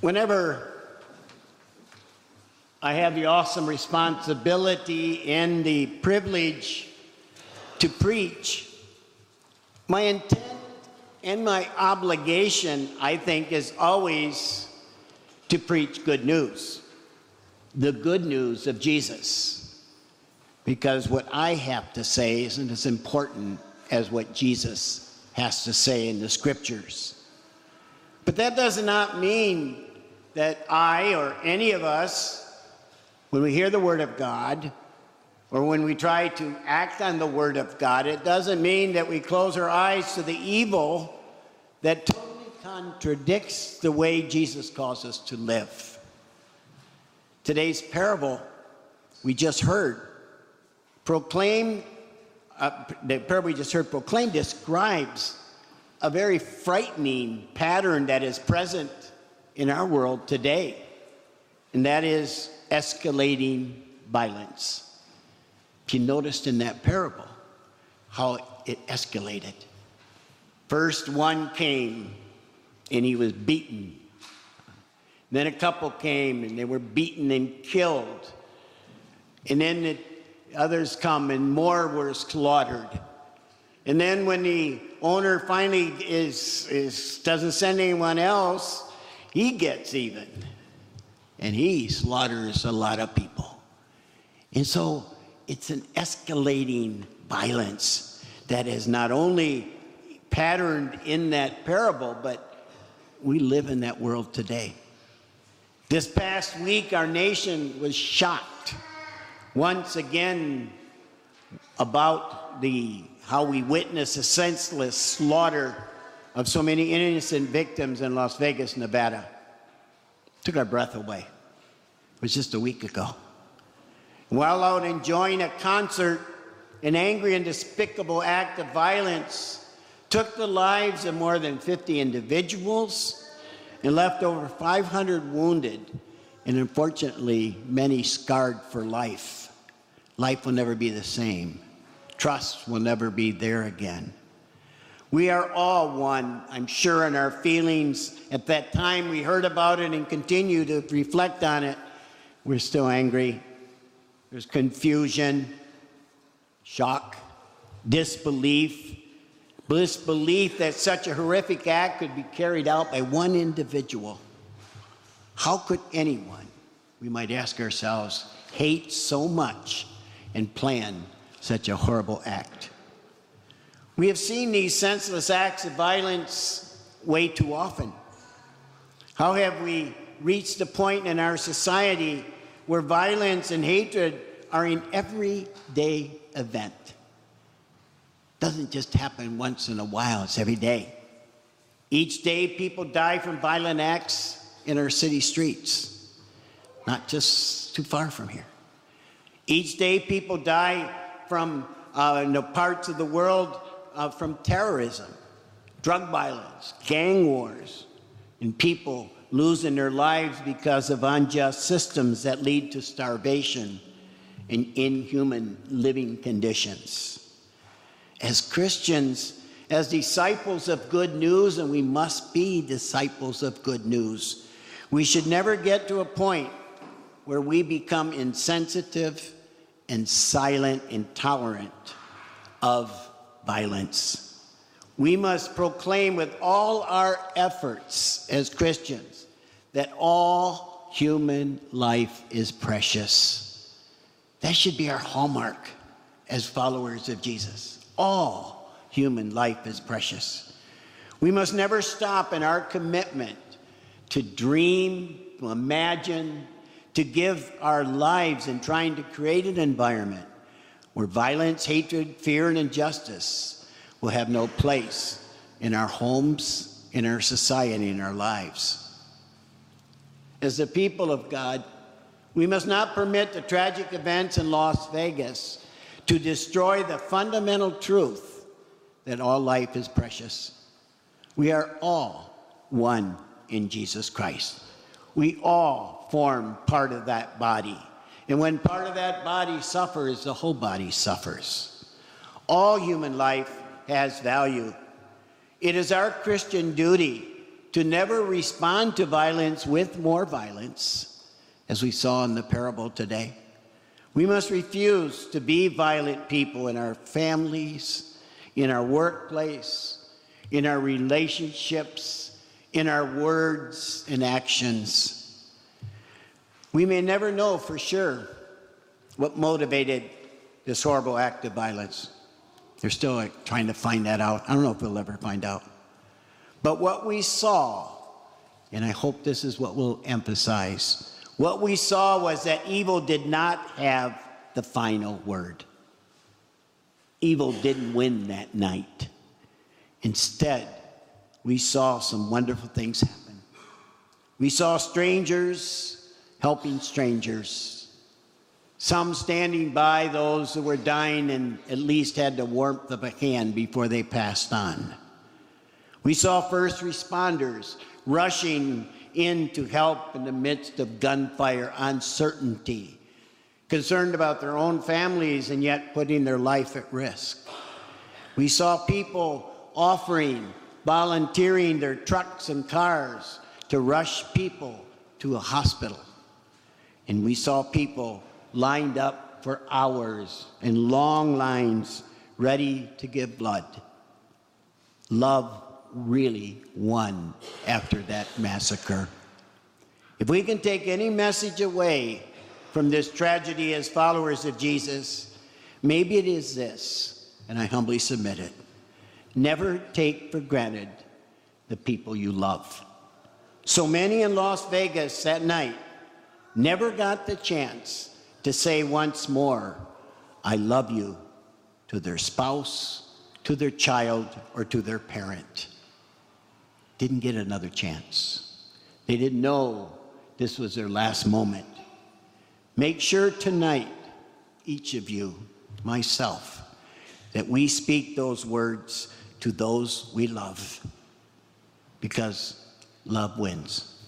Whenever I have the awesome responsibility and the privilege to preach, my intent and my obligation, I think, is always to preach good news, the good news of Jesus, because what I have to say isn't as important as what Jesus has to say in the scriptures. But that does not mean that I or any of us, when we hear the word of God, or when we try to act on the word of God, it doesn't mean that we close our eyes to the evil that totally contradicts the way Jesus calls us to live. Today's parable we just heard, proclaim describes a very frightening pattern that is present in our world today, and that is escalating violence. If you noticed in that parable how it escalated. First one came and he was beaten. Then a couple came and they were beaten and killed. And then the others come and more were slaughtered. And then when the owner finally doesn't send anyone else, he gets even. And he slaughters a lot of people. And so it's an escalating violence that is not only patterned in that parable, but we live in that world today. This past week, our nation was shocked once again about how we witnessed a senseless slaughter of so many innocent victims in Las Vegas, Nevada. Took our breath away. It was just a week ago. While out enjoying a concert, an angry and despicable act of violence took the lives of more than 50 individuals and left over 500 wounded, and unfortunately, many scarred for life. Life will never be the same. Trust will never be there again. We are all one, I'm sure, in our feelings. At that time we heard about it and continue to reflect on it. We're still angry. There's confusion, shock, disbelief that such a horrific act could be carried out by one individual. How could anyone, we might ask ourselves, hate so much and plan such a horrible act? We have seen these senseless acts of violence way too often. How have we reached a point in our society where violence and hatred are an everyday event? It doesn't just happen once in a while, it's every day. Each day people die from violent acts in our city streets, not just too far from here. Each day people die from parts of the world from terrorism, drug violence, gang wars, and people losing their lives because of unjust systems that lead to starvation and inhuman living conditions. As Christians, as disciples of good news, and we must be disciples of good news, we should never get to a point where we become insensitive and silent, intolerant of violence. We must proclaim with all our efforts as Christians that all human life is precious. That should be our hallmark as followers of Jesus. All human life is precious. We must never stop in our commitment to dream, to imagine, to give our lives in trying to create an environment where violence, hatred, fear, and injustice will have no place in our homes, in our society, in our lives. As the people of God, we must not permit the tragic events in Las Vegas to destroy the fundamental truth that all life is precious. We are all one in Jesus Christ. We all form part of that body. And when part of that body suffers, the whole body suffers. All human life has value. It is our Christian duty to never respond to violence with more violence, as we saw in the parable today. We must refuse to be violent people in our families, in our workplace, in our relationships, in our words and actions. We may never know for sure what motivated this horrible act of violence. They're still trying to find that out. I don't know if we'll ever find out. But what we saw, and I hope this is what we'll emphasize, what we saw was that evil did not have the final word. Evil didn't win that night. Instead, we saw some wonderful things happen. We saw strangers helping strangers. Some standing by those who were dying and at least had the warmth of a hand before they passed on. We saw first responders rushing in to help in the midst of gunfire, uncertainty, concerned about their own families and yet putting their life at risk. We saw people offering, volunteering their trucks and cars to rush people to a hospital. And we saw people lined up for hours in long lines ready to give blood. Love really won after that massacre. If we can take any message away from this tragedy as followers of Jesus, maybe it is this, and I humbly submit it. Never take for granted the people you love. So many in Las Vegas that night never got the chance to say once more, I love you, to their spouse, to their child, or to their parent. Didn't get another chance. They didn't know this was their last moment. Make sure tonight, each of you, myself, that we speak those words to those we love, because love wins.